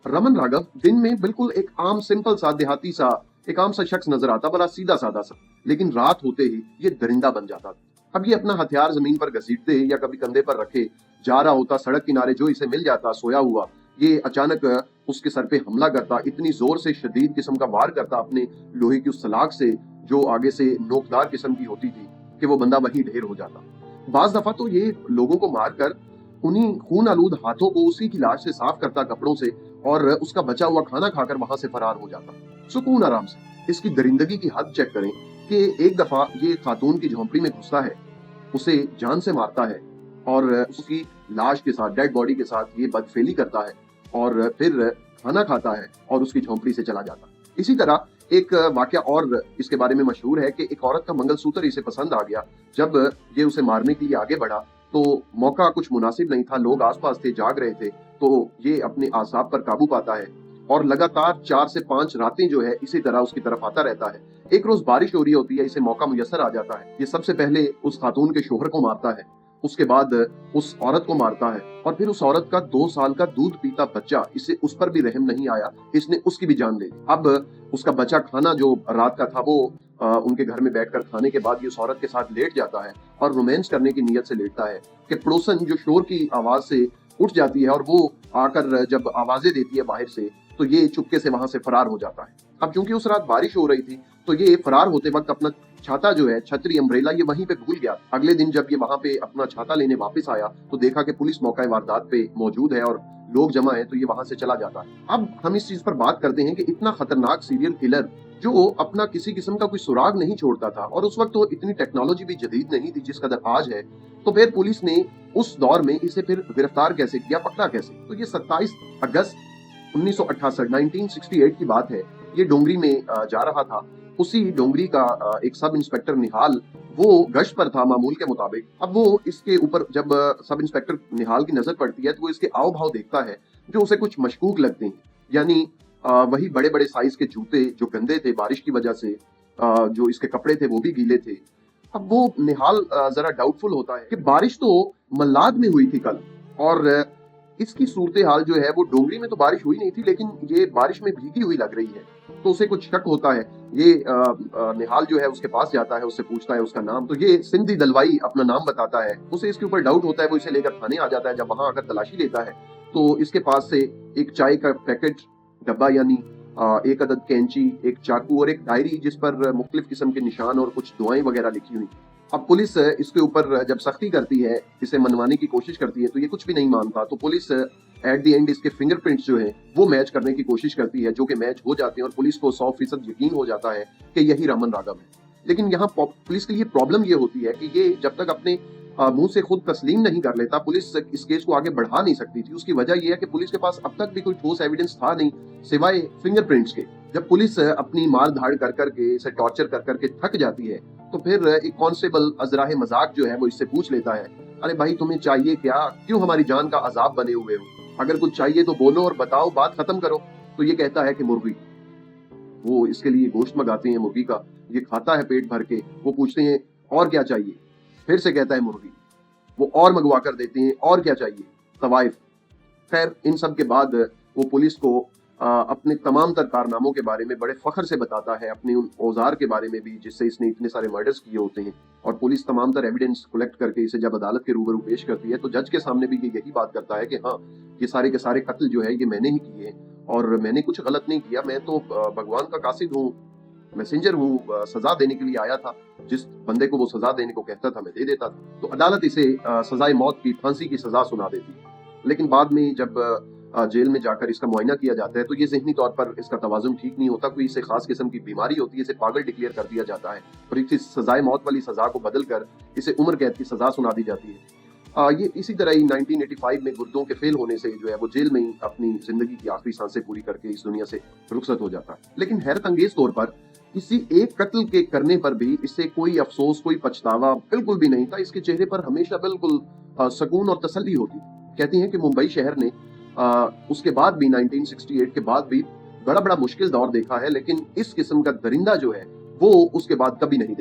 रमन राघव दिन में बिल्कुल एक आम सिंपल सा देहाती सा एक आम सा शख्स नजर आता, बड़ा सीधा साधा सा। लेकिन रात होते ही ये दरिंदा बन जाता था। अब ये अपना हथियार जमीन पर घसीटते या कभी कंधे पर रखे जा रहा होता, सड़क किनारे जो इसे मिल जाता सोया हुआ, ये अचानक उसके सर पे हमला करता, इतनी जोर से शदीद किस्म का वार करता अपने लोहे की उस सलाख से जो आगे से नोकदार किस्म की होती थी, कि वो बंदा वहीं ढेर हो जाता। बाज दफा तो ये लोगों को मारकर उन्हीं खून आलूद हाथों को उसी की लाश से साफ करता कपड़ों से, और उसका बचा हुआ खाना खाकर वहां से फरार हो जाता सुकून आराम से। इसकी दरिंदगी की हद चेक करें कि एक दफा ये खातून की झोंपड़ी में घुसता है, उसे जान से मारता है और उसकी लाश के साथ, डेड बॉडी के साथ ये बदफेली करता है और फिर खाना खाता है और उसकी झोंपड़ी से चला जाता। इसी तरह एक वाकया और इसके बारे में मशहूर है कि एक औरत का मंगलसूत्र इसे पसंद आ गया। जब ये उसे मारने के लिए आगे बढ़ा तो मौका कुछ मुनासिब नहीं था, लोग आसपास थे, जाग रहे थे, तो ये अपने आसाब पर काबू पाता है और लगातार 4 से 5 रातें जो है इसी तरह उसकी तरफ आता रहता है। एक रोज बारिश हो रही होती है, इसे मौका मुयस्सर आ जाता है। ये सबसे पहले उस खातून के शोहर को मारता है, उसके बाद उस औरत को मारता है और फिर उस औरत का 2 साल का दूध पीता बच्चा, इसे उस पर भी रहम नहीं आया, इसने उसकी भी जान ले ली। अब उसका बचा खाना जो रात का था वो उनके घर में बैठकर खाने के बाद ये उस औरत के साथ लेट जाता है और रोमांस करने की नीयत से लेटता है कि पड़ोसन जो शोर की आवाज से उठ जाती है और वो आकर जब आवाजें देती है बाहर से, तो ये चुपके से वहां से फरार हो जाता है। अब चूंकि उस रात बारिश हो रही थी तो ये फरार होते वक्त अपना छाता जो है, छतरी, अम्ब्रेला, ये वहीं पे भूल गया। अगले दिन जब ये वहां पे अपना छाता लेने वापस आया तो देखा कि पुलिस मौका वारदात पे मौजूद है और लोग जमा है, तो ये वहां से चला जाता है। अब हम इस चीज पर बात करते हैं कि इतना खतरनाक सीरियल किलर जो अपना किसी किस्म का कोई सुराग नहीं छोड़ता था, और उस वक्त तो इतनी टेक्नोलॉजी भी जदीद नहीं थी जिस कदर आज है, तो फिर पुलिस ने उस दौर में इसे फिर गिरफ्तार कैसे किया, पकड़ा कैसे? तो ये 27 अगस्त 1968 1968 की बात है। ये डोंगरी में जा रहा था। उसी डोंगरी का एक सब इंस्पेक्टर निहाल, वो गश्त पर था मामूल के मुताबिक। अब वो इसके ऊपर जब सब इंस्पेक्टर निहाल की नजर पड़ती है तो वो इसके आओ भाव देखता है जो उसे कुछ मशकूक लगते हैं। यानी वही बड़े बड़े साइज के जूते जो गंदे थे बारिश की वजह से, जो इसके कपड़े थे वो भी गीले थे। अब वो निहाल जरा डाउटफुल होता है कि बारिश तो मल्लाद में हुई थी कल, और इसकी सूरत हाल जो है वो डोंगरी में तो बारिश हुई नहीं थी, लेकिन ये बारिश में भीगी हुई लग रही है। तो उसे कुछ शक होता है। ये निहाल जो है उसके पास जाता है, उससे पूछता है उसका नाम, तो ये सिंधी दलवाई अपना नाम बताता है। उसे इसके ऊपर डाउट होता है, वो इसे लेकर थाने आ जाता है। जब वहां आकर तलाशी लेता है तो इसके पास से एक चाय का पैकेट, डब्बा, यानी एक अदद कैंची, एक चाकू और एक डायरी जिस पर मुख्तलिफ किस्म के निशान और कुछ दुआएं वगैरह लिखी हुई। अब पुलिस इसके ऊपर जब सख्ती करती है, इसे मनवाने की कोशिश करती है, तो ये कुछ भी नहीं मानता। तो पुलिस एट द एंड इसके फिंगरप्रिंट्स जो है वो मैच करने की कोशिश करती है, जो कि मैच हो जाते हैं और पुलिस को 100% यकीन हो जाता है कि यही रमन राघव है। लेकिन यहाँ पुलिस के लिए प्रॉब्लम ये होती है कि ये जब तक अपने मुंह से खुद तस्लीम नहीं कर लेता, पुलिस इस केस को आगे बढ़ा नहीं सकती थी। उसकी वजह यह है कि पुलिस के पास अब तक भी कोई ठोस एविडेंस था नहीं सिवाय फिंगरप्रिंट्स के। जब पुलिस अपनी मार धाड़ कर करके, इसे टॉर्चर कर करके थक जाती है, तो फिर एक कांस्टेबल अजराह मजाक जो है वो इससे पूछ लेता है, अरे भाई तुम्हें चाहिए क्या, क्यों हमारी जान का अजाब बने हुए हो? अगर कुछ चाहिए तो बोलो और बताओ, बात खत्म करो। तो ये कहता है कि मुर्गी। वो इसके लिए गोश्त मंगाते हैं मुर्गी का, ये खाता है पेट भर के। वो पूछते हैं और क्या चाहिए, फिर से कहता है मुर्गी। वो और मंगवा कर देते हैं, और क्या चाहिए, तवाइफ। खैर इन सब के बाद वो पुलिस को अपने तमाम तर कारनामों के बारे में बड़े फख्र से बताता है, अपने उन औजार के बारे में भी जिससे इसने इतने सारे मर्डर्स किए होते हैं। और पुलिस तमाम तर एविडेंस कलेक्ट करके इसे जब अदालत के रूबरू पेश करती है तो जज के सामने भी ये यही बात करता है कि हाँ, ये सारे के सारे कत्ल जो है ये मैंने ही किए और मैंने कुछ गलत नहीं किया। मैं तो भगवान का कासिद हूँ, मैसेंजर हूँ, सजा देने के लिए आया था। जिस बंदे को वो सजा देने को कहता था मैं दे देता था। तो अदालत इसे सजाए मौत की, फांसी की सजा सुना देती। लेकिन बाद में जब जेल में जाकर इसका मुआयना किया जाता है तो ये ज़हनी तौर पर इसका तवाज़ुन ठीक नहीं होता, कोई इसे खास किस्म की बीमारी होती है, इसे पागल डिक्लेयर कर दिया जाता है और इस सजाए मौत वाली सजा को बदल कर इसे उम्र कैद की सजा सुना दी जाती है। ये इसी तरह ही 1985 में गुर्दों के फेल होने से जो है वो जेल में ही अपनी जिंदगी की आखिरी सांसें पूरी करके इस दुनिया से रुखसत हो जाता है। लेकिन हैरत अंगेज तौर पर किसी एक कत्ल के करने पर भी इसे कोई अफसोस, कोई पछतावा बिल्कुल भी नहीं था। इसके चेहरे पर हमेशा बिल्कुल सुकून और तसल्ली होती। कहती हैं कि मुंबई शहर ने उसके बाद भी 1968 के बाद भी बड़ा मुश्किल दौर देखा है, लेकिन इस किस्म का दरिंदा जो है वो उसके बाद कभी नहीं देखा।